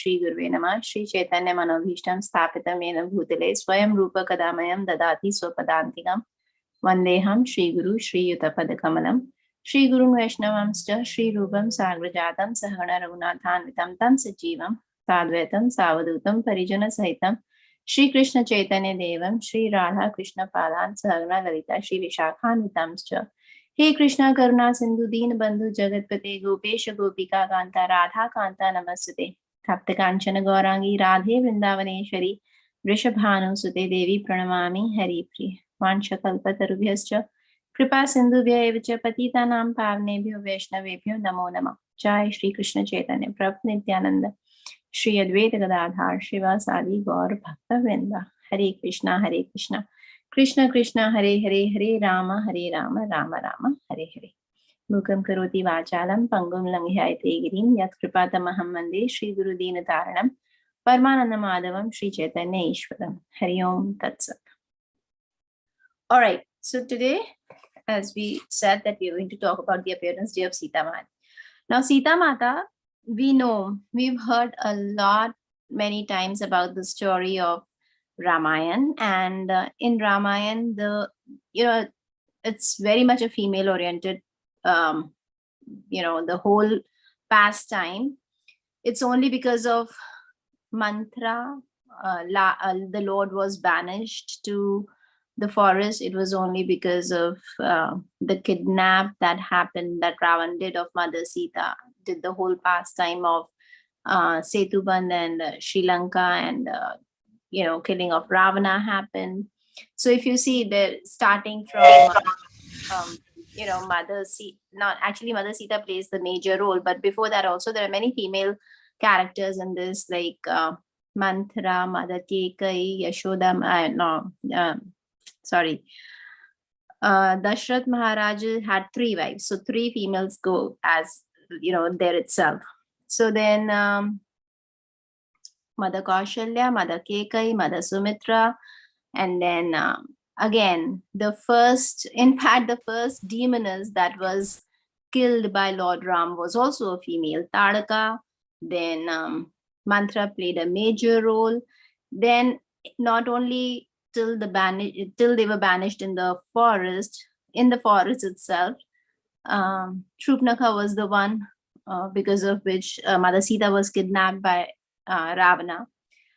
Shri Guruve Namah. Shri Chaitanya Manobhishtam Sthapitam Yena Bhutale Swayam Rupa Kadamayam Dadati Swapadantikam Vandeham Shri Guru Shri Yuta Padakamalam Shri Guru Vaishnavamscha Shri Rupam Sagrajatam Sahana Raghunathan Vitam Tam Sajivam Sadvetam Savadutam Parijana Sahitam Shri Krishna Chaitanya Devam Shri Radha Krishna Padan Sahagana Lalita Shri Vishakhan Vitamscha हे कृष्णा करुणा सिंधु दीन बंधु जगतपते गोपेश गोपिका कांता राधा कांता नमस्ते तप्त कांचन गौरांगी राधे वृंदावनेश्वरी वृषभानुसुते देवी प्रणमामि हरिप्रिय वाञ्छकल्पतरुभ्यश्च कृपा सिंधुभ्य एव च पतितानां पावनेभ्यो वैष्णवेभ्यो नमो नमः। जय श्री कृष्ण चैतन्य प्रभु नित्यानंद श्री अद्वैत गदाधर श्रीवासादि गौर भक्तवृंद। हरे कृष्णा कृष्ण कृष्ण हरे हरे हरे राम राम राम हरे हरे। मूकं करोति वाचालं पंगुं लंघ्यायते गिरिं यत्कृपातमहं वन्दे श्रीगुरुदीनतारणं परमानन्दमाधवं श्रीचैतन्य ईश्वरं। हरि ओम तत्सत्। All right, so today, as we said, that we are going to talk about the appearance day of Sita Mata. Now, Sita Mata, we know, we've heard a lot, many times about the story of Ramayana, and in Ramayana, it's very much a female-oriented, the whole pastime. It's only because of mantra, the Lord was banished to the forest. It was only because of the kidnap that happened, that Ravan did of Mother Sita, did the whole pastime of Setubandh and Sri Lanka, and killing of Ravana happened. So if you see, they're starting from Mother Sita. Not actually, Mother Sita plays the major role, but before that also there are many female characters in this, like Manthara, Mother Kekai, Yashoda. Dashrath Maharaj had 3 wives, so 3 females go as there itself. So then Mother Kaushalya, Mother Kekai, Mother Sumitra, and then again the first demoness that was killed by Lord Ram was also a female, Tadaka. Then Mantra played a major role. Then not only till they were banished in the forest itself, Trupnaka was the one because of which Mother Sita was kidnapped by Ravana,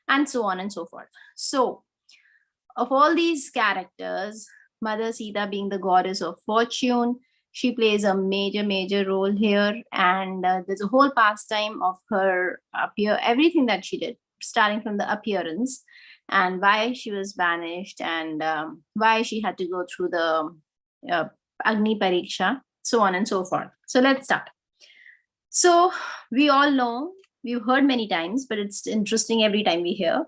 and so on and so forth. So of all these characters, Mother Sita, being the goddess of fortune, she plays a major role here, and there's a whole pastime of her everything that she did, starting from the appearance and why she was banished, and why she had to go through the Agni Pariksha, so on and so forth. So let's start. So we all know, we've heard many times, but it's interesting every time we hear,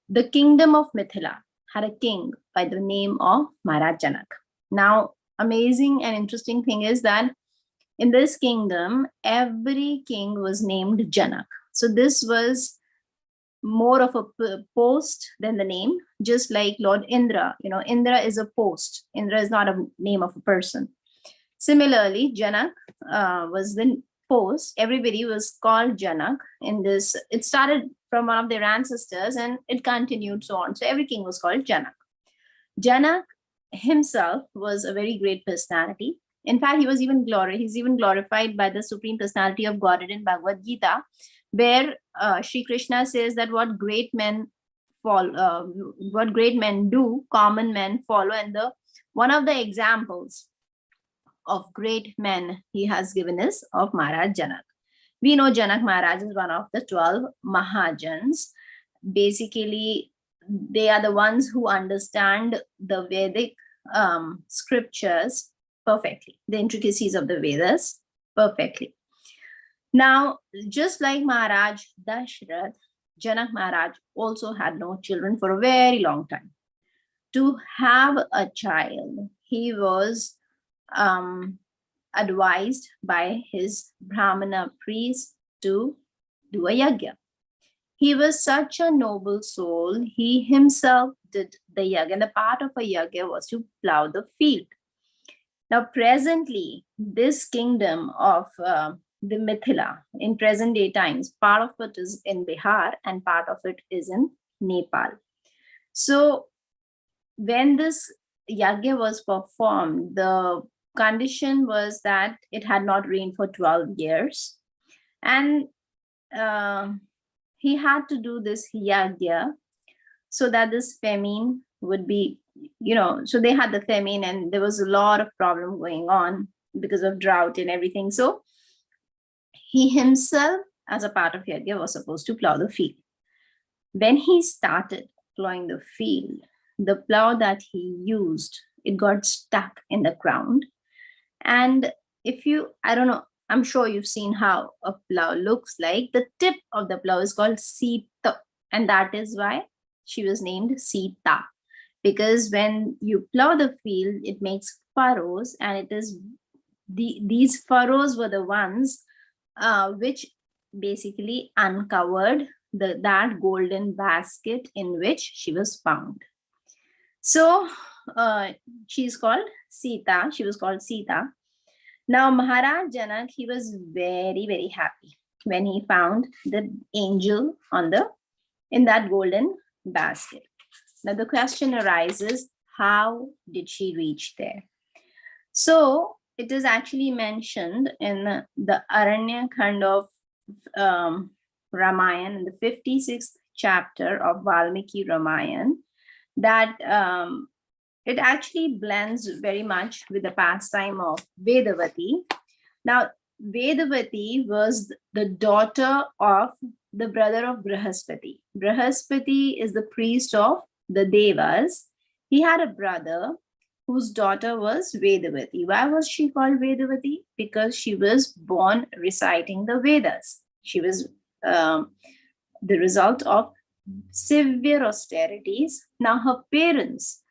the kingdom of Mithila had a king by the name of Maharaj Janak. Now, amazing and interesting thing is that in this kingdom, every king was named Janak. So this was more of a post than the name, just like Lord Indra. Indra is a post. Indra is not a name of a person. Similarly, Janak was the post. Everybody was called Janak in this. It started from one of their ancestors and it continued so on. So every king was called Janak. Janak himself was a very great personality. In fact, he's even glorified by the Supreme Personality of Godhead in Bhagavad Gita, where Sri Krishna says that what great men do, common men follow. And one of the examples of great men he has given is of Maharaj Janak. We know Janak Maharaj is one of the 12 Mahajans. Basically, they are the ones who understand the Vedic scriptures perfectly, the intricacies of the Vedas perfectly. Now, just like Maharaj Dashrath, Janak Maharaj also had no children for a very long time. To have a child, he was advised by his Brahmana priest to do a yajna. He was such a noble soul, he himself did the yajna, and the part of a yajna was to plow the field. Now, presently, this kingdom of the Mithila in present day times. Part of it is in Bihar and part of it is in Nepal. So when this yagya was performed, the condition was that it had not rained for 12 years. And he had to do this yagya so that this famine would be, so they had the famine and there was a lot of problem going on because of drought and everything. So he himself, as a part of yagya, was supposed to plow the field. When he started plowing the field, the plow that he used, it got stuck in the ground. And I don't know, I'm sure you've seen how a plow looks like. The tip of the plow is called Sita, and that is why she was named Sita. Because when you plow the field, it makes furrows, and it is these furrows were the ones which basically uncovered that golden basket in which she was found. So she's called Sita. She was called Sita. Now Maharaj Janak, he was very, very happy when he found the angel in that golden basket. Now the question arises, how did she reach there? So it is actually mentioned in the Aranya Khand of Ramayana, in the 56th chapter of Valmiki Ramayana, that it actually blends very much with the pastime of Vedavati. Now, Vedavati was the daughter of the brother of Brihaspati. Brihaspati is the priest of the Devas. He had a brother whose daughter was Vedavati. Why was she called Vedavati? Because she was born reciting the Vedas. She was the result of severe austerities. Now, her parents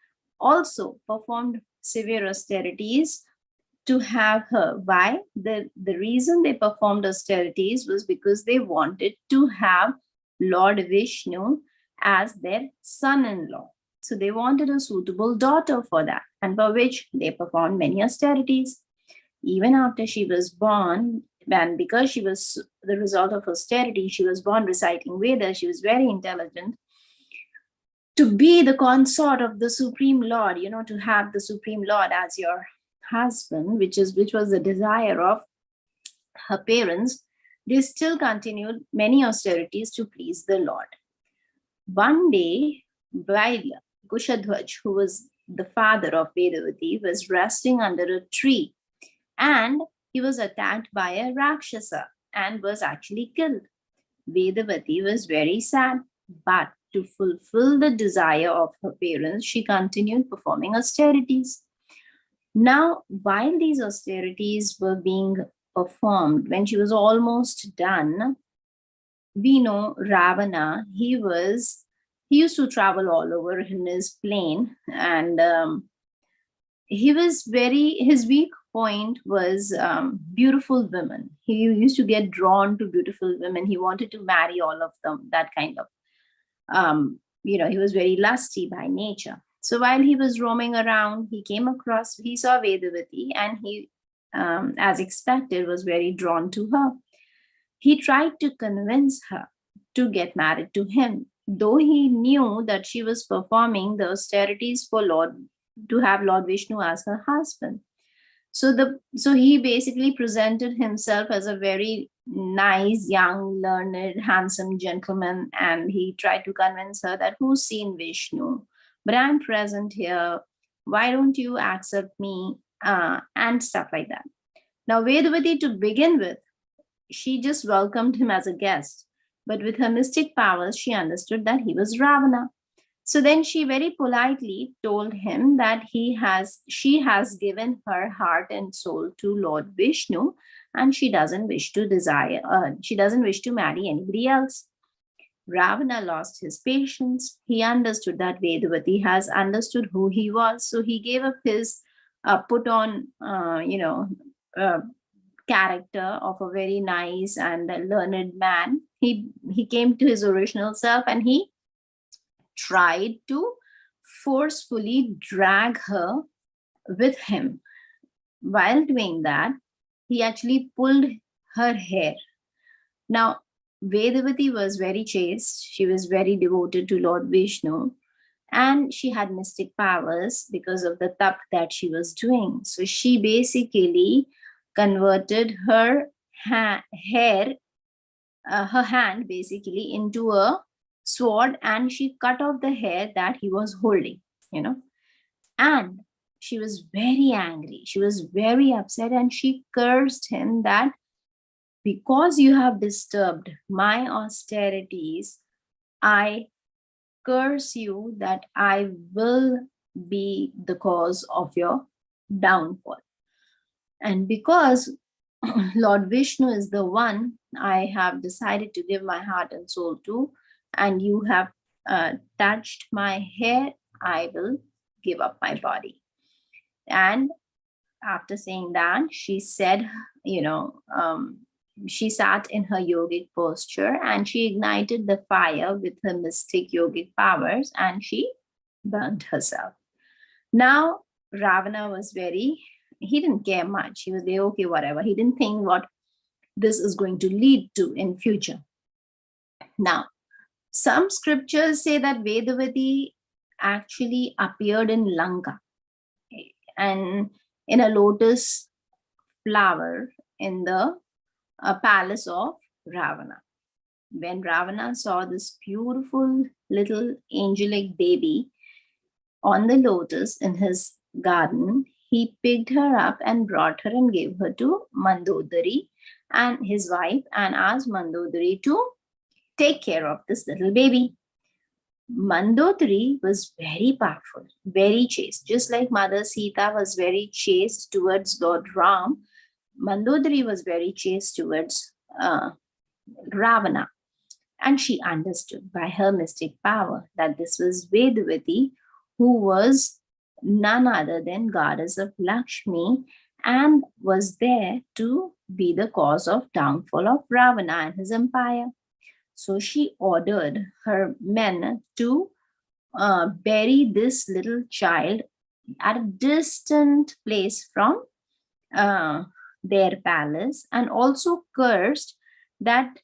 also performed severe austerities to have her. Why? The reason they performed austerities was because they wanted to have Lord Vishnu as their son-in-law. So they wanted a suitable daughter for that, and for which they performed many austerities. Even after she was born, and because she was the result of austerity, she was born reciting Vedas, she was very intelligent. To be the consort of the Supreme Lord, to have the Supreme Lord as your husband, which was the desire of her parents, they still continued many austerities to please the Lord. One day, while Kushadhwaj, who was the father of Vedavati, was resting under a tree, and he was attacked by a Rakshasa and was actually killed. Vedavati was very sad, but to fulfill the desire of her parents, she continued performing austerities. Now, while these austerities were being performed, when she was almost done, we know Ravana, he used to travel all over in his plane, and his weak point was beautiful women. He used to get drawn to beautiful women. He wanted to marry all of them, that kind of, he was very lusty by nature. So while he was roaming around, he saw Vedavati, and he, as expected, was very drawn to her. He tried to convince her to get married to him, though he knew that she was performing the austerities to have Lord Vishnu as her husband. So he basically presented himself as a very nice, young, learned, handsome gentleman, and he tried to convince her that who's seen Vishnu, but I'm present here. Why don't you accept me? And stuff like that. Now, Vedavati, to begin with, she just welcomed him as a guest, but with her mystic powers, she understood that he was Ravana. So then she very politely told him that she has given her heart and soul to Lord Vishnu, and she doesn't wish to marry anybody else. Ravana lost his patience. He understood that Vedavati has understood who he was, so he gave up his put on, character of a very nice and learned man. He came to his original self, and he tried to forcefully drag her with him. While doing that, he actually pulled her hair. Now, Vedavati was very chaste. She was very devoted to Lord Vishnu, and she had mystic powers because of the tap that she was doing. So she basically converted her hair, her hand basically into a sword, and she cut off the hair that he was holding, you know. And she was very angry. She was very upset, and she cursed him that because you have disturbed my austerities, I curse you that I will be the cause of your downfall. And because Lord Vishnu is the one I have decided to give my heart and soul to, and you have touched my hair, I will give up my body. And after saying that, she said, she sat in her yogic posture and she ignited the fire with her mystic yogic powers and she burnt herself. Now, Ravana was he didn't care much. He was like, okay, whatever. He didn't think what this is going to lead to in future. Now, some scriptures say that Vedavati actually appeared in Lanka and in a lotus flower in the palace of Ravana. When Ravana saw this beautiful little angelic baby on the lotus in his garden, he picked her up and brought her and gave her to Mandodari and his wife and asked Mandodari to take care of this little baby. Mandodari was very powerful, very chaste. Just like Mother Sita was very chaste towards Lord Ram, Mandodari was very chaste towards Ravana. And she understood by her mystic power that this was Vedavati, who was none other than goddess of Lakshmi and was there to be the cause of downfall of Ravana and his empire. So she ordered her men to bury this little child at a distant place from their palace, and also cursed that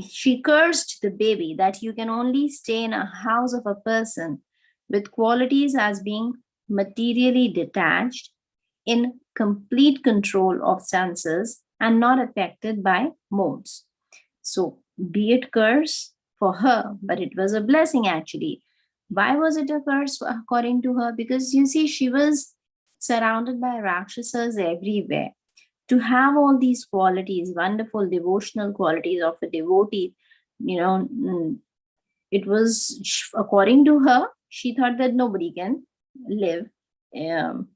she cursed the baby that you can only stay in a house of a person with qualities as being materially detached, in complete control of senses, and not affected by modes. So, be it curse for her, but it was a blessing actually. Why was it a curse according to her? Because you see, she was surrounded by Rakshasas everywhere. To have all these qualities, wonderful devotional qualities of a devotee, it was, according to her, she thought that nobody can live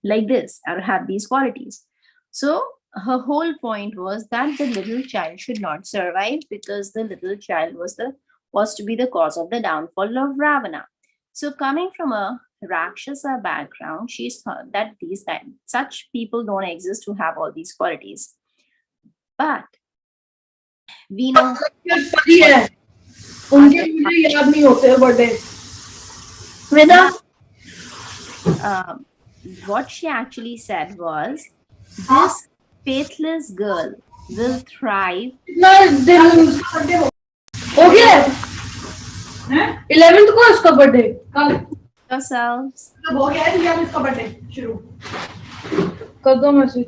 like this or have these qualities. So her whole point was that the little child should not survive because the little child was to be the cause of the downfall of Ravana. So coming from a Rakshasa background, she thought that such people don't exist who have all these qualities. But we know what she actually said was, this faithless girl will thrive. 11th को इसका birthday कल Yourselves. हो गया है यार इसका birthday शुरू कर दो message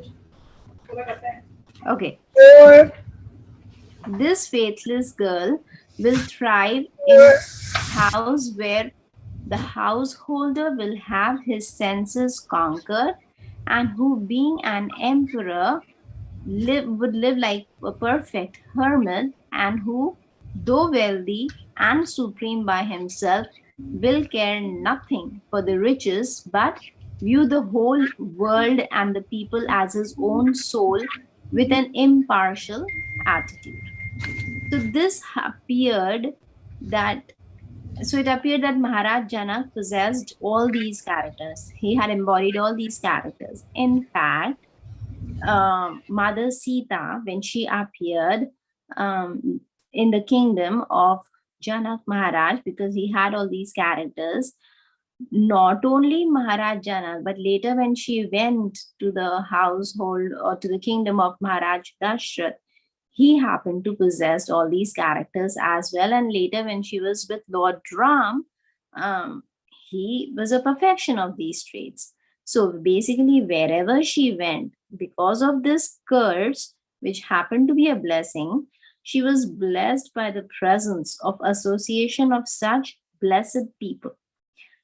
Okay. This faithless girl will thrive in a house where the householder will have his senses conquered, and who, being an emperor, would live like a perfect hermit, and who, though wealthy and supreme by himself, will care nothing for the riches, but view the whole world and the people as his own soul with an impartial attitude. So it appeared that Maharaj Janak possessed all these characters. He had embodied all these characters. In fact, Mother Sita, when she appeared in the kingdom of Janak Maharaj, because he had all these characters, not only Maharaj Janak, but later when she went to the household or to the kingdom of Maharaj Dashrath, he happened to possess all these characters as well. And later, when she was with Lord Ram, um, he was a perfection of these traits. So basically, wherever she went, because of this curse, which happened to be a blessing, she was blessed by the presence of association of such blessed people.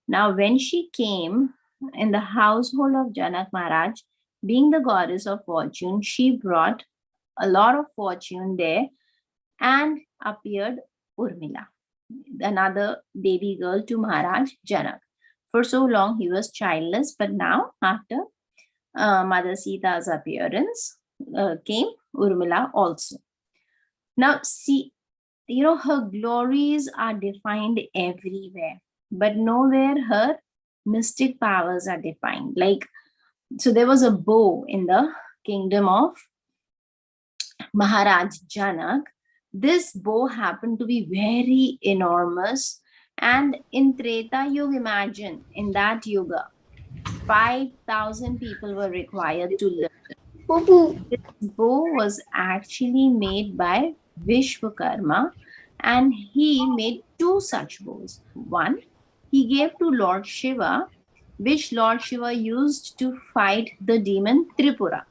Now, when she came in the household of Janak Maharaj, being the goddess of fortune, she brought a lot of fortune there and appeared Urmila, another baby girl to Maharaj Janak. For so long, he was childless, but now, after Mother Sita's appearance, came Urmila also. Now, see, her glories are defined everywhere, but nowhere her mystic powers are defined. Like, so there was a bow in the kingdom of Maharaj Janak. This bow happened to be very enormous. And in Treta Yuga, imagine in that yuga, 5,000 people were required to live. This bow was actually made by Vishwakarma, and he made two such bows. One he gave to Lord Shiva, which Lord Shiva used to fight the demon Tripura,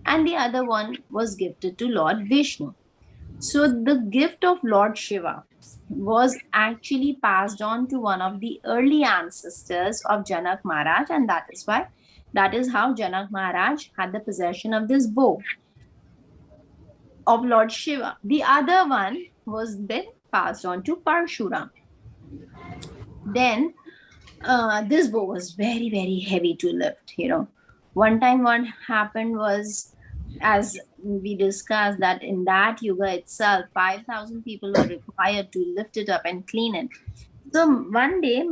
and the other one was gifted to Lord Vishnu. So the gift of Lord Shiva was actually passed on to one of the early ancestors of Janak Maharaj, and that is how Janak Maharaj had the possession of this bow of Lord Shiva. The other one was then passed on to Parshuram. Then this bow was very, very heavy to lift. One time what happened was, as we discussed, that in that yuga itself, 5,000 people were required to lift it up and clean it. So one day,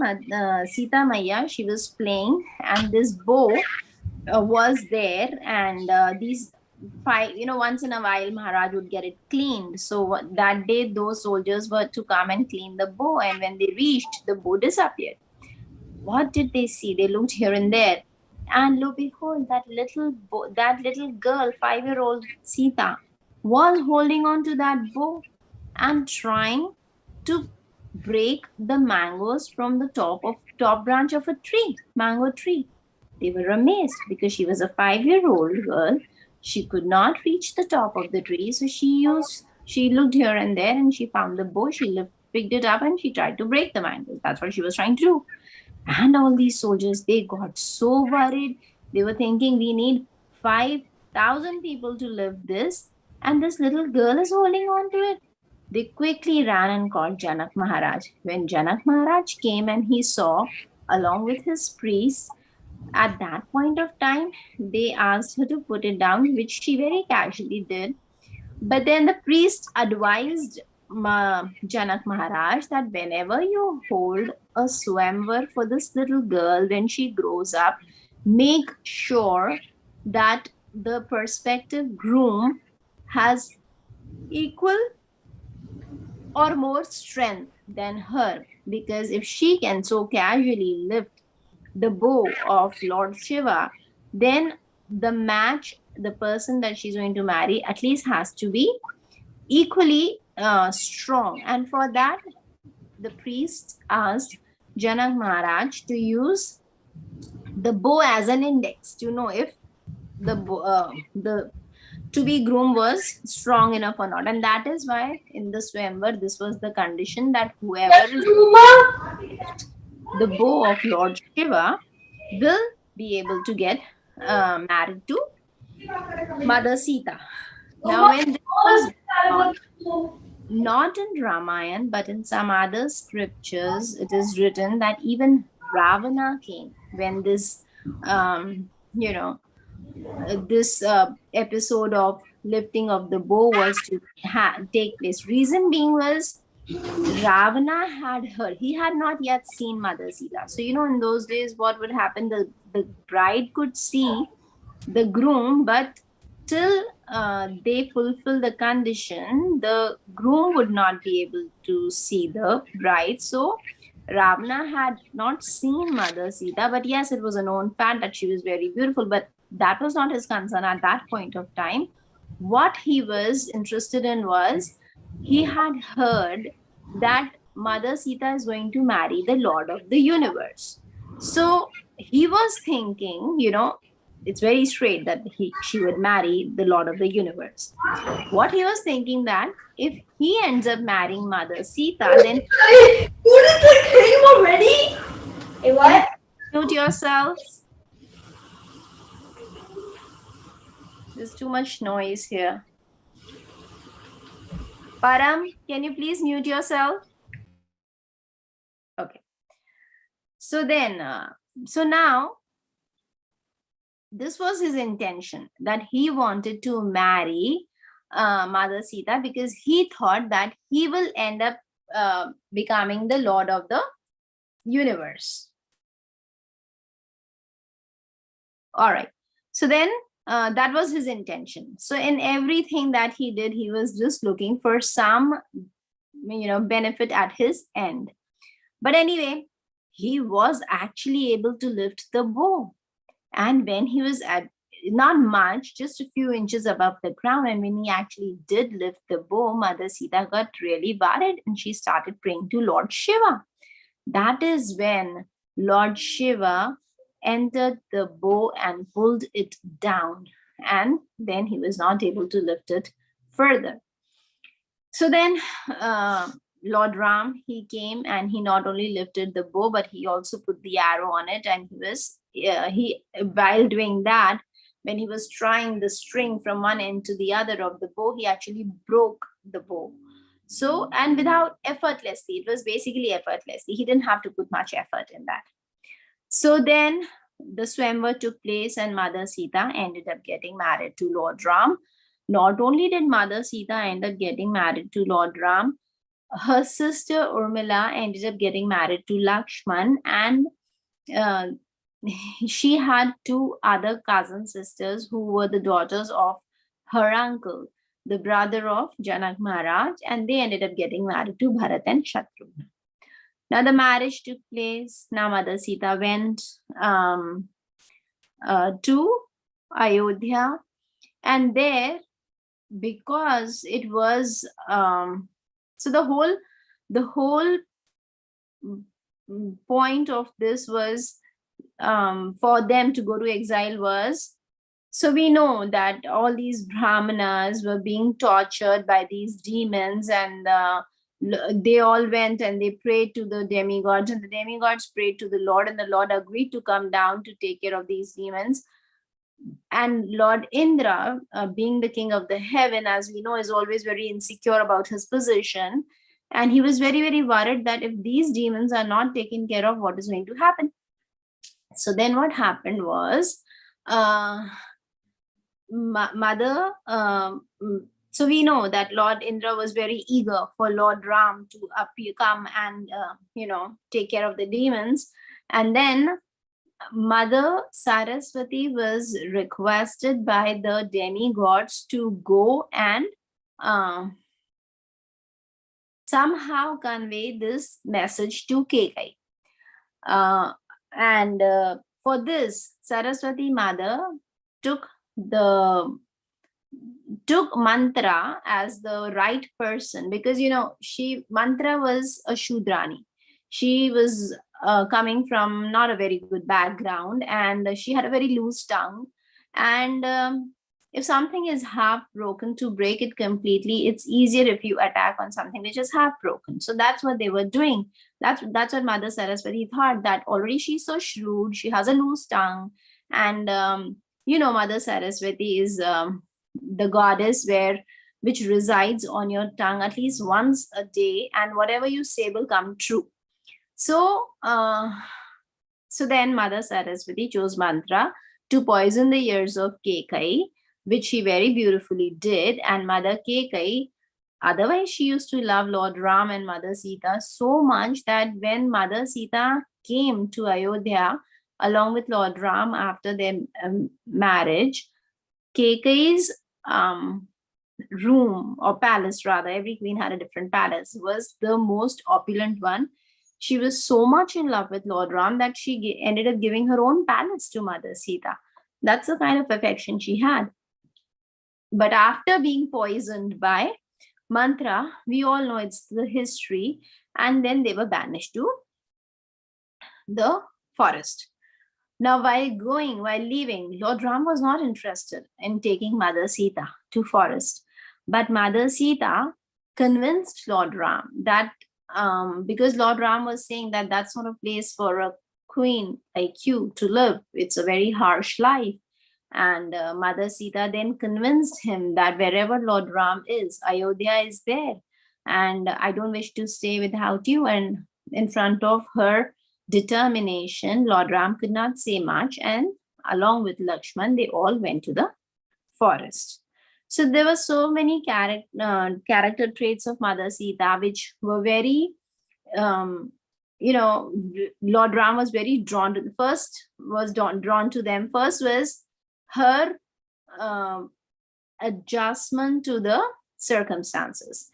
Sita Maya, she was playing, and this bow was there, and these five, once in a while, Maharaj would get it cleaned. So that day, those soldiers were to come and clean the bow, and when they reached, the bow disappeared. What did they see? They looked here and there, and lo behold, that little girl, 5-year-old Sita, was holding on to that bow and trying to break the mangoes from the top branch of a mango tree. They were amazed because she was a 5-year-old girl. She could not reach the top of the tree, so she looked here and there, and she found the bow. Picked it up, and she tried to break the mangoes. That's what she was trying to do. And all these soldiers, they got so worried. They were thinking, we need 5,000 people to live this, and this little girl is holding on to it. They quickly ran and called Janak Maharaj. When Janak Maharaj came and he saw, along with his priests, at that point of time, they asked her to put it down, which she very casually did. But then the priest advised Janak Maharaj that whenever you hold a swamvar for this little girl when she grows up, make sure that the prospective groom has equal or more strength than her. Because if she can so casually lift the bow of Lord Shiva, then the person that she's going to marry, at least has to be equally strong. And for that, the priest asked Janak Maharaj to use the bow as an index to know if the to be groom was strong enough or not. And that is why in the Swamvar, this was the condition that whoever is the bow of Lord Shiva will be able to get married to Mother Sita. Now, when this was not in Ramayana, but in some other scriptures, it is written that even Ravana came when um, you know, this episode of lifting of the bow was to take place. Reason being was Ravana had heard, he had not yet seen Mother Sita. So, in those days, what would happen? The bride could see the groom, but till they fulfill the condition, the groom would not be able to see the bride. So Ravana had not seen Mother Sita, but yes, it was a known fact that she was very beautiful, but that was not his concern at that point of time. What he was interested in was he had heard that Mother Sita is going to marry the Lord of the universe. So he was thinking, it's very straight that she would marry the Lord of the universe. What he was thinking that if he ends up marrying Mother Sita, then What is the game already? Hey, can you what? mute yourselves? There's too much noise here. Param, can you please mute yourself? Okay. So then, so now, this was his intention, that he wanted to marry Mother Sita because he thought that he will end up becoming the Lord of the universe. All right. So then that was his intention. So in everything that he did, he was just looking for some, benefit at his end. But anyway, he was actually able to lift the bow. And when he was at not much, just a few inches above the ground, and when he actually did lift the bow, Mother Sita got really worried and she started praying to Lord Shiva. That is when Lord Shiva entered the bow and pulled it down, and then he was not able to lift it further. So then Lord Ram, he came and he not only lifted the bow, but he also put the arrow on it, and while doing that, when he was trying the string from one end to the other of the bow, he actually broke the bow. So, and without effortlessly, it was basically effortlessly. He didn't have to put much effort in that. So then the Swamvar took place and Mother Sita ended up getting married to Lord Ram. Not only did Mother Sita end up getting married to Lord Ram, her sister Urmila ended up getting married to Lakshman, and uh, she had two other cousin sisters who were the daughters of her uncle, the brother of Janak Maharaj, and they ended up getting married to Bharat and Shatrugna. Now the marriage took place. Now Mother Sita went to Ayodhya, and there, because it was so the whole point of this was for them to go to exile was, so we know that all these brahmanas were being tortured by these demons, and they all went and they prayed to the demigods, and the demigods prayed to the Lord, and the Lord agreed to come down to take care of these demons. And Lord Indra, being the king of the heaven, as we know, is always very insecure about his position, and he was very, very worried that if these demons are not taken care of, what is going to happen. So then what happened was, mother so we know that Lord Indra was very eager for Lord Ram to come and take care of the demons. And then Mother Saraswati was requested by the demigods to go and somehow convey this message to Kekai. And for this, Saraswati Mother took mantra as the right person, because mantra was a Shudrani. She was coming from not a very good background, and she had a very loose tongue. And if something is half broken, to break it completely, it's easier if you attack on something which is half broken. So that's what they were doing. That's what Mother Saraswati thought, that already she's so shrewd, she has a loose tongue, and Mother Saraswati is the goddess which resides on your tongue at least once a day, and whatever you say will come true. So then Mother Saraswati chose mantra to poison the ears of Kekai, which she very beautifully did. And Mother Kekai, otherwise she used to love Lord Ram and Mother Sita so much that when Mother Sita came to Ayodhya along with Lord Ram after their marriage, Kekai's room or palace, rather, every queen had a different palace, was the most opulent one. She was so much in love with Lord Ram that she ended up giving her own palace to Mother Sita. That's the kind of affection she had. But after being poisoned by Mantra, we all know it's the history, and then they were banished to the forest. Now, while leaving, Lord Ram was not interested in taking Mother Sita to forest. But Mother Sita convinced Lord Ram that because Lord Ram was saying that that's not a place for a queen like you to live, it's a very harsh life. And Mother Sita then convinced him that wherever Lord Ram is, Ayodhya is there. And I don't wish to stay without you. And in front of her determination, Lord Ram could not say much. And along with Lakshman, they all went to the forest. So there were so many character traits of Mother Sita, which were very, you know, Lord Ram was very drawn to. The first was drawn to them. First was her adjustment to the circumstances.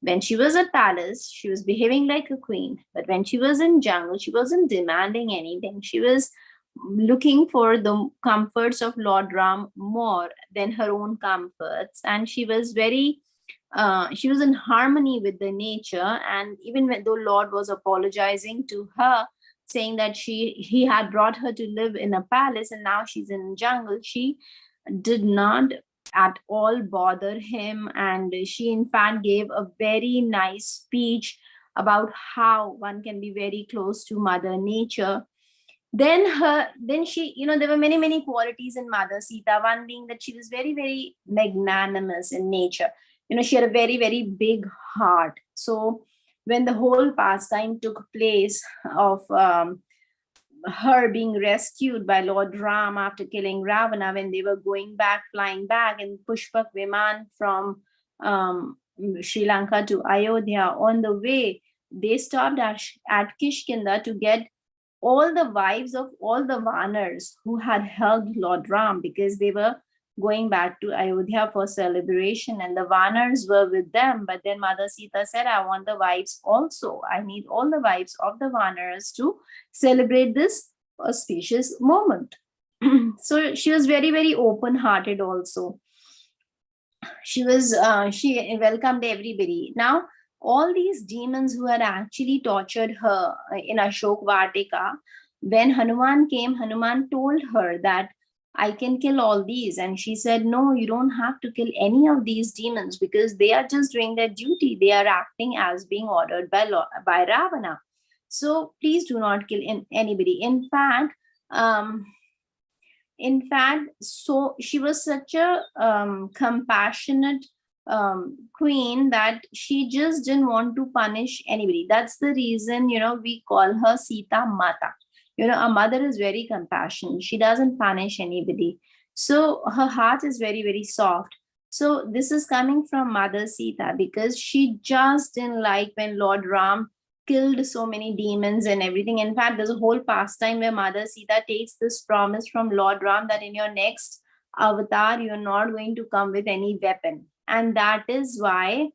When she was at palace, she was behaving like a queen. But when she was in jungle, she wasn't demanding anything. She was looking for the comforts of Lord Ram more than her own comforts. And she was she was in harmony with the nature. And even though Lord was apologizing to her, saying that he had brought her to live in a palace and now she's in jungle, she did not at all bother him. And she in fact gave a very nice speech about how one can be very close to Mother Nature. Then she, there were many qualities in Mother Sita, one being that she was very, very magnanimous in nature. She had a very, very big heart. So when the whole pastime took place of her being rescued by Lord Ram after killing Ravana, when they were flying back in Pushpak Viman from Sri Lanka to Ayodhya, on the way, they stopped at Kishkinda to get all the wives of all the Vanars who had helped Lord Ram, because they were going back to Ayodhya for celebration, and the Vanars were with them. But then Mother Sita said, I want the wives also. I need all the wives of the Vanars to celebrate this auspicious moment. So she was very, very open-hearted also. She welcomed everybody. Now, all these demons who had actually tortured her in Ashok Vatika, when Hanuman came, Hanuman told her that I can kill all these. And she said, no, you don't have to kill any of these demons, because they are just doing their duty. They are acting as being ordered by Ravana. So please do not kill anybody. In fact, so she was such a compassionate queen that she just didn't want to punish anybody. That's the reason, we call her Sita Mata. A mother is very compassionate. She doesn't punish anybody. So her heart is very, very soft. So this is coming from Mother Sita, because she just didn't like when Lord Ram killed so many demons and everything. In fact, there's a whole pastime where Mother Sita takes this promise from Lord Ram that in your next avatar, you're not going to come with any weapon. And that is why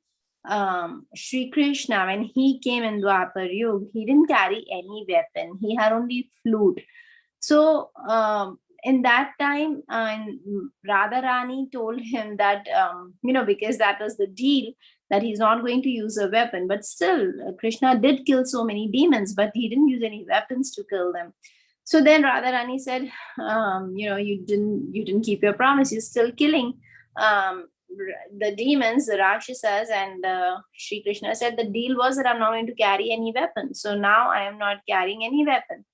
Sri Krishna, when he came in Dwapar Yuga, he didn't carry any weapon. He had only flute. So in that time, Radharani told him that, because that was the deal, that he's not going to use a weapon. But still, Krishna did kill so many demons, but he didn't use any weapons to kill them. So then Radharani said, you didn't keep your promise. You're still killing the demons, the Rakshasas, and Sri Krishna said the deal was that I'm not going to carry any weapon. So now I am not carrying any weapon.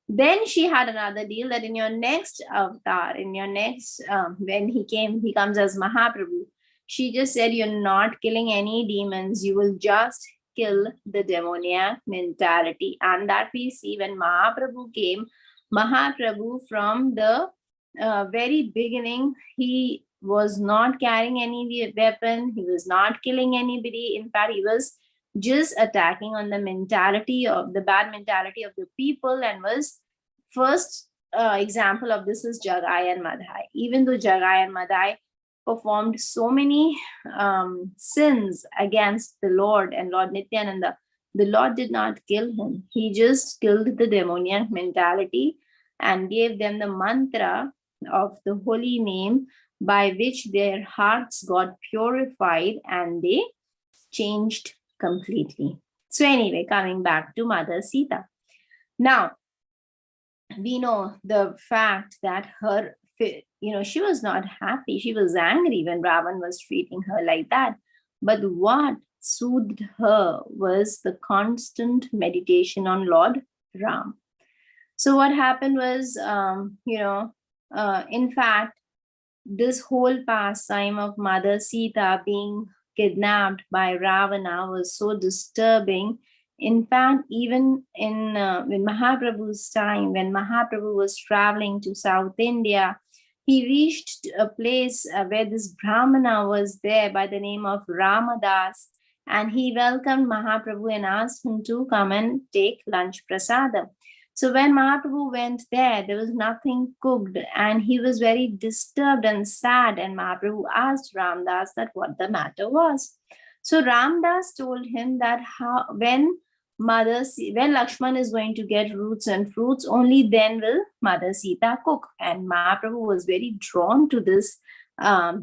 Then she had another deal that in your next avatar, when he comes as Mahaprabhu, she just said, you're not killing any demons. You will just kill the demoniac mentality. And that we see when Mahaprabhu came. Mahaprabhu, from the very beginning, he was not carrying any weapon. He was not killing anybody. In fact, he was just attacking on the bad mentality of the people, and was first example of this is Jagai and Madhai. Even though Jagai and Madhai performed so many sins against the Lord and Lord Nityananda, The Lord did not kill him. He just killed the demoniac mentality and gave them the mantra of the holy name by which their hearts got purified and they changed completely. So, anyway, coming back to Mother Sita. Now, we know the fact that she was not happy. She was angry when Ravan was treating her like that. But what soothed her was the constant meditation on Lord Ram. So what happened was, in fact, this whole pastime of Mother Sita being kidnapped by Ravana was so disturbing. In fact, even in Mahaprabhu's time, when Mahaprabhu was traveling to South India, he reached a place where this Brahmana was there by the name of Ramadas, and he welcomed Mahaprabhu and asked him to come and take lunch prasadam. So when Mahaprabhu went there was nothing cooked and he was very disturbed and sad. And Mahaprabhu asked Ramdas that what the matter was. So Ramdas told him that when Lakshman is going to get roots and fruits, only then will Mother Sita cook. And Mahaprabhu was very drawn to this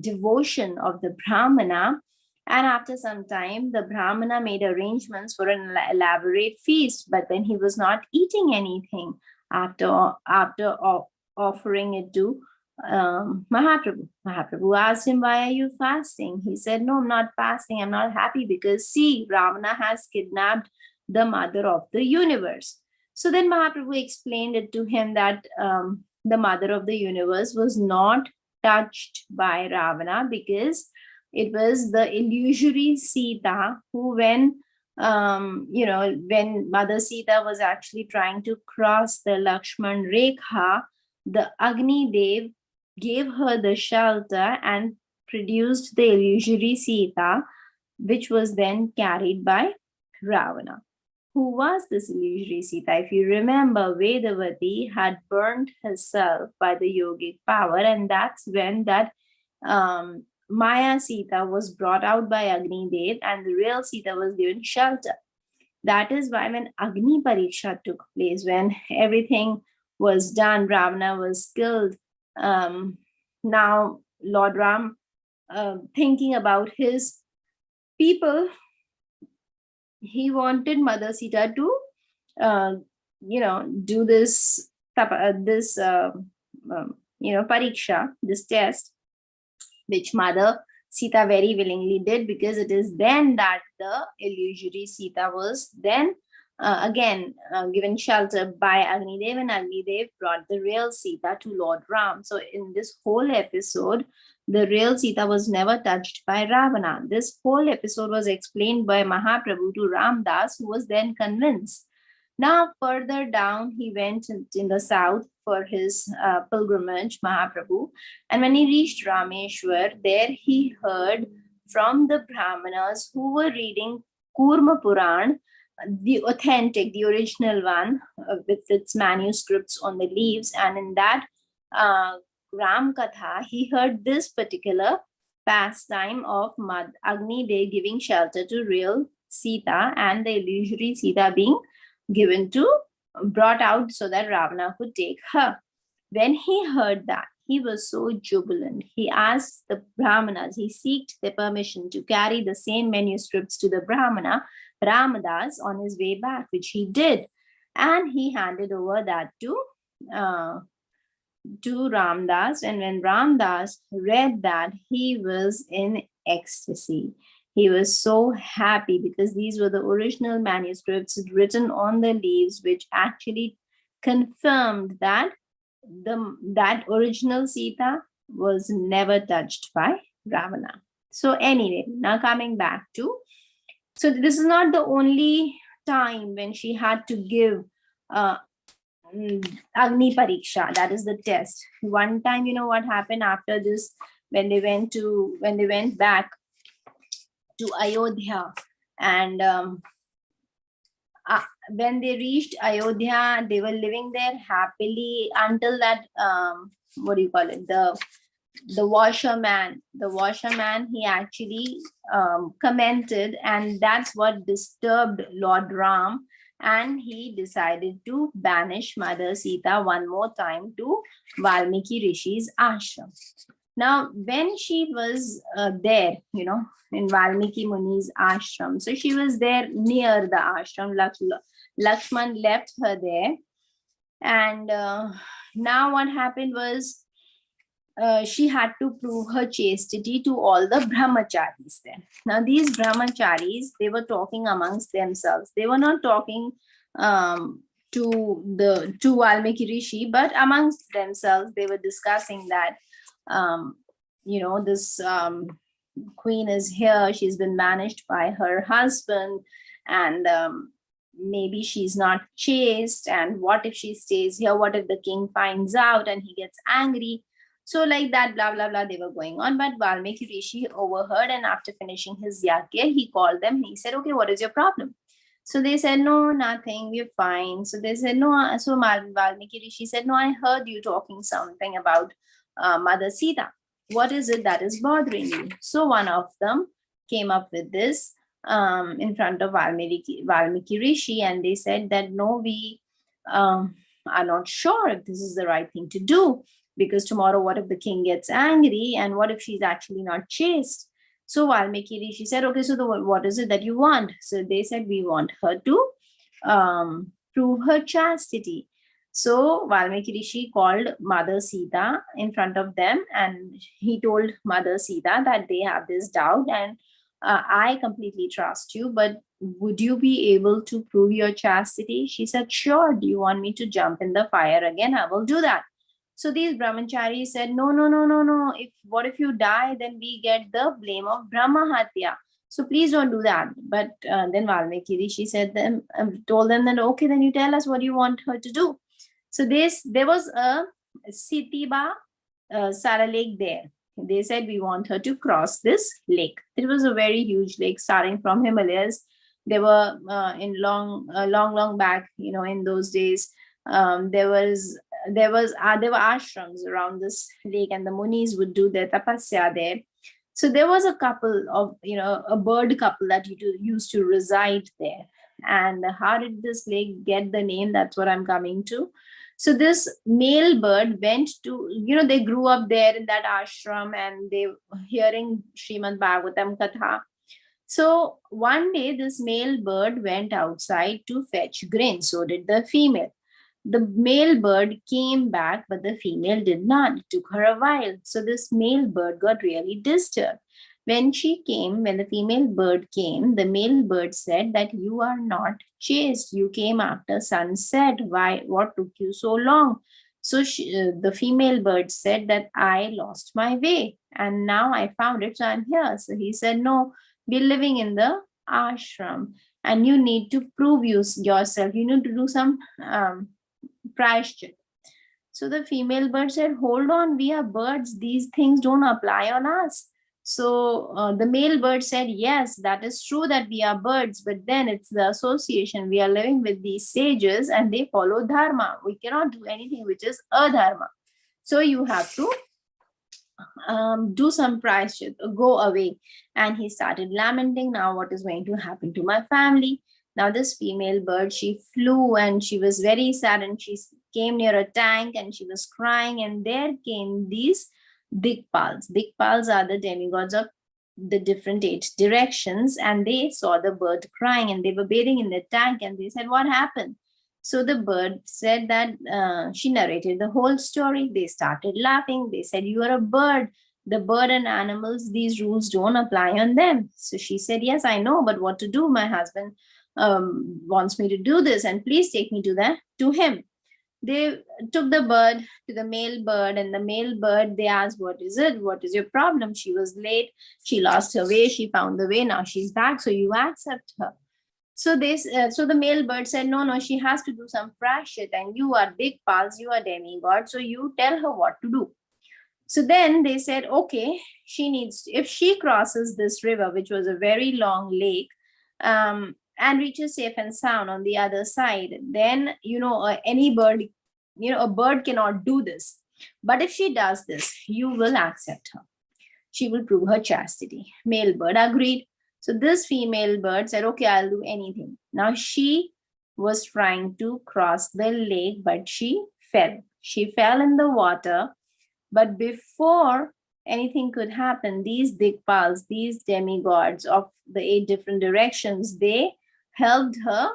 devotion of the Brahmana. And after some time, the Brahmana made arrangements for an elaborate feast, but then he was not eating anything after offering it to Mahaprabhu. Mahaprabhu asked him, "Why are you fasting?" He said, "No, I'm not fasting. I'm not happy because see, Ravana has kidnapped the mother of the universe." So then Mahaprabhu explained it to him that the mother of the universe was not touched by Ravana because it was the illusory Sita who, when Mother Sita was actually trying to cross the Lakshman Rekha, the Agni Dev gave her the shelter and produced the illusory Sita, which was then carried by Ravana. Who was this illusory Sita? If you remember, Vedavati had burnt herself by the yogic power, and that's when that Maya Sita was brought out by Agni Dev and the real Sita was given shelter. That is why when Agni Pariksha took place, when everything was done, Ravana was killed. Now Lord Ram, thinking about his people, he wanted Mother Sita to, do this pariksha, this test, which Mother Sita very willingly did, because it is then that the illusory Sita was then again given shelter by Agnidev, and Agnidev brought the real Sita to Lord Ram. So in this whole episode, the real Sita was never touched by Ravana. This whole episode was explained by Mahaprabhu to Ramdas, who was then convinced. Now, further down, he went in the south for his pilgrimage, Mahaprabhu. And when he reached Rameshwar, there he heard from the Brahmanas who were reading Kurma Puran, the authentic, the original one, with its manuscripts on the leaves. And in that Ram Katha, he heard this particular pastime of Agni Dev giving shelter to real Sita and the illusory Sita being brought out so that Ravana could take her. When he heard that, he was so jubilant. He asked the Brahmanas, he sought their permission to carry the same manuscripts to the Brahmana, Ramadas, on his way back, which he did. And he handed over that to Ramdas. And when Ramdas read that, he was in ecstasy. He was so happy because these were the original manuscripts written on the leaves, which actually confirmed that that original Sita was never touched by Ravana. So anyway, now coming back to, so this is not the only time when she had to give Agni Pariksha, that is the test. One time, you know what happened after this, when they went back to Ayodhya, and when they reached Ayodhya, they were living there happily until that the the washerman, he actually commented, and that's what disturbed Lord Ram, and he decided to banish Mother Sita one more time to Valmiki Rishi's ashram. Now, when she was there, in Valmiki Muni's ashram, so she was there near the ashram. Lakshman left her there, and now what happened was, she had to prove her chastity to all the brahmacharis there. Now, these brahmacharis, they were talking amongst themselves. They were not talking to Valmiki Rishi, but amongst themselves, they were discussing that, this queen is here. She's been banished by her husband, and maybe she's not chaste. And what if she stays here? What if the king finds out and he gets angry? So like that, blah, blah, blah, they were going on. But Valmiki Rishi overheard, and after finishing his yagya, he called them. He said, okay, what is your problem? So they said, no, nothing, we're fine. So they said, no. So Valmiki Rishi said, no, I heard you talking something about Mother Sita. What is it that is bothering you? So one of them came up with this in front of Valmiki Rishi, and they said that, no, we are not sure if this is the right thing to do, because tomorrow, what if the king gets angry, and what if she's actually not chaste? So Valmiki Rishi said, okay, so what is it that you want? So they said, we want her to prove her chastity. So Valmiki Rishi called Mother Sita in front of them, and he told Mother Sita that they have this doubt, and I completely trust you, but would you be able to prove your chastity? She said, sure. Do you want me to jump in the fire again? I will do that. So these brahmacharis said, no, no, no, no, no. What if you die? Then we get the blame of Brahmahatya. So please don't do that. But then Valmiki Rishi told them that, okay, then you tell us what you want her to do. So there was a Sitiba Sara lake there. They said, we want her to cross this lake. It was a very huge lake starting from Himalayas. They were in long back, in those days. There were ashrams around this lake, and the munis would do their tapasya there. So there was a couple of, a bird couple that used to reside there. And how did this lake get the name? That's what I'm coming to. So this male bird went to, they grew up there in that ashram, and they were hearing Srimad Bhagavatam Katha. So one day this male bird went outside to fetch grain. So did the female. The male bird came back, but the female did not. It took her a while. So this male bird got really disturbed. When the female bird came, the male bird said that you are not chaste. You came after sunset. Why? What took you so long? So the female bird said that I lost my way, and now I found it, so I'm here. So he said, no, we're living in the ashram, and you need to prove yourself. You need to do some prayashchit. So the female bird said, hold on, we are birds. These things don't apply on us. So the male bird said, yes, that is true that we are birds, but then it's the association. We are living with these sages, and they follow dharma. We cannot do anything which is adharma. So you have to do some prayashchit, go away. And he started lamenting, now what is going to happen to my family? Now this female bird, she flew, and she was very sad, and she came near a tank, and she was crying, and there came these Dikpals. Dikpals are the demigods of the different 8 directions, and they saw the bird crying, and they were bathing in the tank, and they said, what happened? So the bird said that she narrated the whole story. They started laughing. They said, you are a bird. The bird and animals, these rules don't apply on them. So she said, yes, I know, but what to do? My husband wants me to do this, and please take me to him. They took the bird to the male bird, and the male bird, they asked, what is it? What is your problem? She was late. She lost her way. She found the way. Now she's back. So you accept her. So the male bird said, no, she has to do some prayashchit, and you are Dikpals, you are demigod. So you tell her what to do. So then they said, okay, if she crosses this river, which was a very long lake, and reaches safe and sound on the other side, then, any bird, a bird cannot do this. But if she does this, you will accept her. She will prove her chastity. Male bird agreed. So this female bird said, okay, I'll do anything. Now she was trying to cross the lake, but she fell. She fell in the water. But before anything could happen, these Dikpals, these demigods of the 8 different directions, they helped her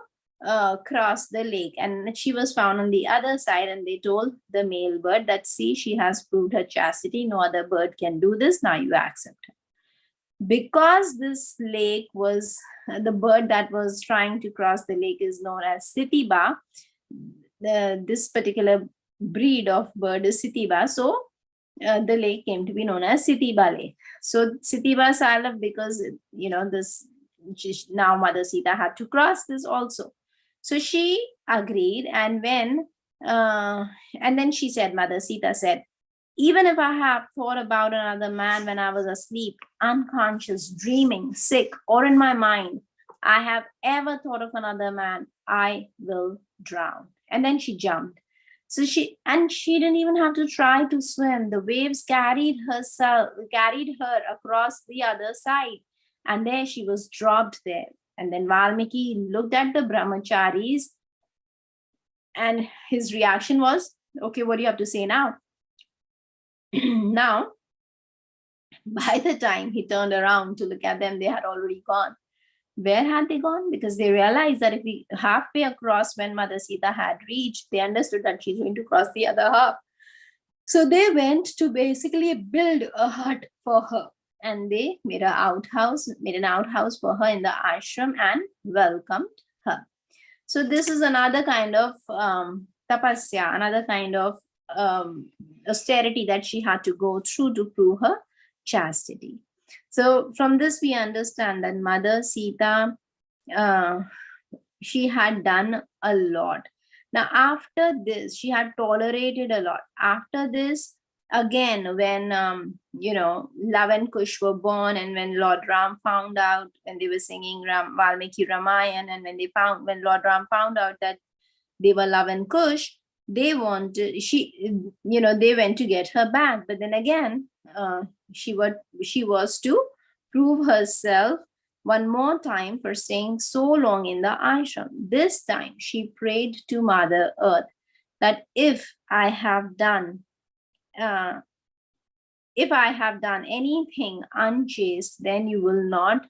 cross the lake. And she was found on the other side, and they told the male bird that, see, she has proved her chastity. No other bird can do this. Now you accept her. Because this lake was, the bird that was trying to cross the lake is known as Sitiba. This particular breed of bird is Sitiba. So the lake came to be known as Sitiba Lake. So Sitiba Salaf, because this, now Mother Sita had to cross this also. So she agreed, and then she said, Mother Sita said, even if I have thought about another man when I was asleep, unconscious, dreaming, sick, or in my mind, I have ever thought of another man, I will drown. And then she jumped. So she didn't even have to try to swim. The waves carried her across the other side. And there she was dropped there. And then Valmiki looked at the brahmacharis, and his reaction was, okay, what do you have to say now? Now, by the time he turned around to look at them, they had already gone. Where had they gone? Because they realized that if we halfway across when Mother Sita had reached, they understood that she's going to cross the other half. So they went to basically build a hut for her, and they made an outhouse for her in the ashram and welcomed her. So this is another kind of tapasya, another kind of austerity that she had to go through to prove her chastity. So from this we understand that Mother Sita, she had done a lot. Now after this, she had tolerated a lot. After this, again, when Love and Kush were born, and when Lord Ram found out, when they were singing Valmiki Ramayan, and when Lord Ram found out that they were Love and Kush, they went to get her back. But then again, she was to prove herself one more time for staying so long in the ashram. This time she prayed to Mother Earth that if I have done anything unchaste, then you will not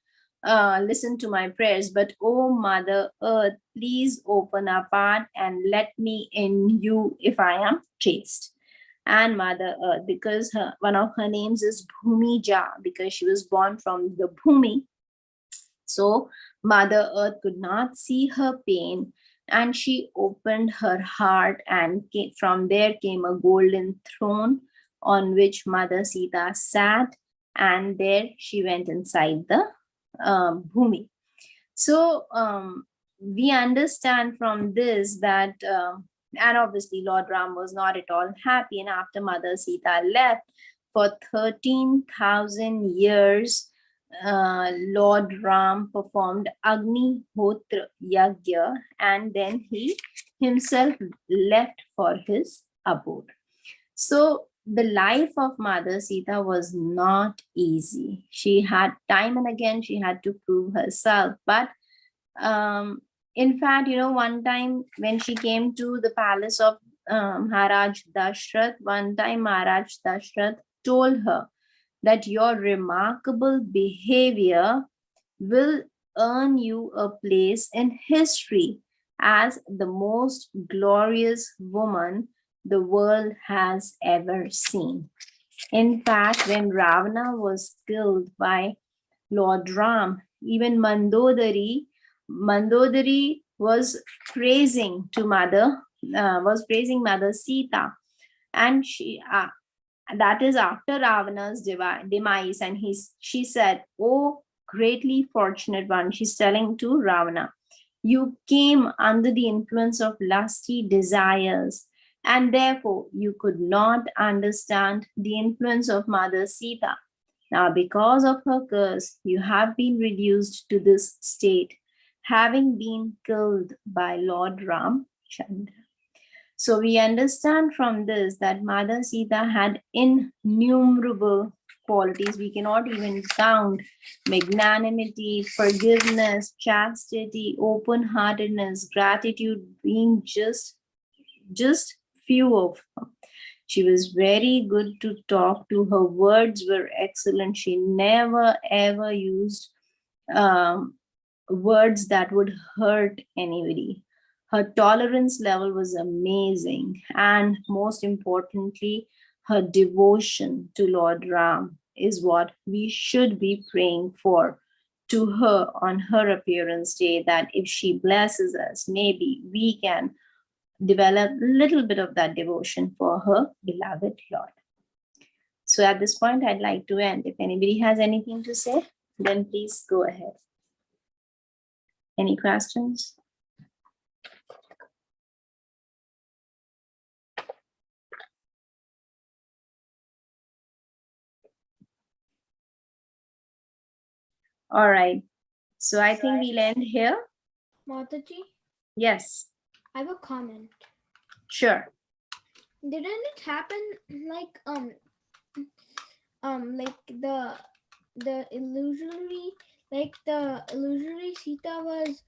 listen to my prayers. But oh Mother Earth, please open up heart and let me in you if I am chaste. And Mother Earth, because one of her names is Bhumija, because she was born from the Bhumi. So Mother Earth could not see her pain, and she opened her heart, and from there came a golden throne on which Mother Sita sat, and there she went inside the Bhumi. So we understand from this that, and obviously Lord Ram was not at all happy, and after Mother Sita left, for 13,000 years, Lord Ram performed Agni Hotra Yagya, and then he himself left for his abode. So the life of Mother Sita was not easy. She had time and again, she had to prove herself. But in fact, one time when she came to the palace of Maharaj Dashrath, one time Maharaj Dashrath told her that your remarkable behavior will earn you a place in history as the most glorious woman the world has ever seen. In fact, when Ravana was killed by Lord Ram, even Mandodari was praising Mother Sita, and that is after Ravana's demise, and she said, "Oh, greatly fortunate one," she's telling to Ravana, "you came under the influence of lusty desires, and therefore you could not understand the influence of Mother Sita. Now, because of her curse, you have been reduced to this state, having been killed by Lord Ram Chandra." So we understand from this that Mother Sita had innumerable qualities. We cannot even count: magnanimity, forgiveness, chastity, open-heartedness, gratitude being just few of them. She was very good to talk to. Her words were excellent. She never ever used words that would hurt anybody. Her tolerance level was amazing. And most importantly, her devotion to Lord Ram is what we should be praying for to her on her appearance day, that if she blesses us, maybe we can develop a little bit of that devotion for her beloved Lord. So at this point, I'd like to end. If anybody has anything to say, then please go ahead. Any questions? All right. So I think we'll end here. Mataji, Yes, I have a comment. sure. Didn't it happen like the illusory, like the illusory Sita was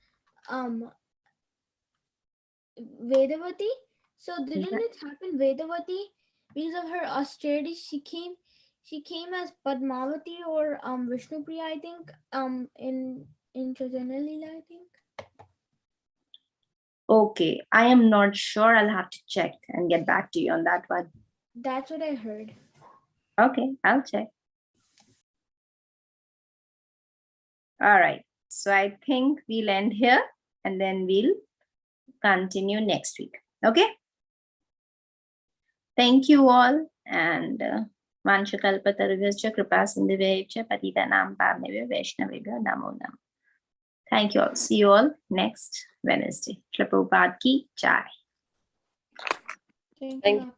Vedavati? So didn't it happen Vedavati, because of her austerity, she came as Padmavati or Vishnupriya, I think, in Chaitanya Leela, I think. Okay, I am not sure. I'll have to check and get back to you on that one. That's what I heard. Okay, I'll check. All right. So I think we'll end here and then we'll continue next week. Okay. Thank you all. And Vanchakalpatarvascha Kripa Sindhuvescha Patitanam Pavnevya Vaishnavebhyo Namo Namo. Thank you all. See you all next Wednesday. Shri Prabhupada ki jai. Thank Thank you.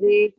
you.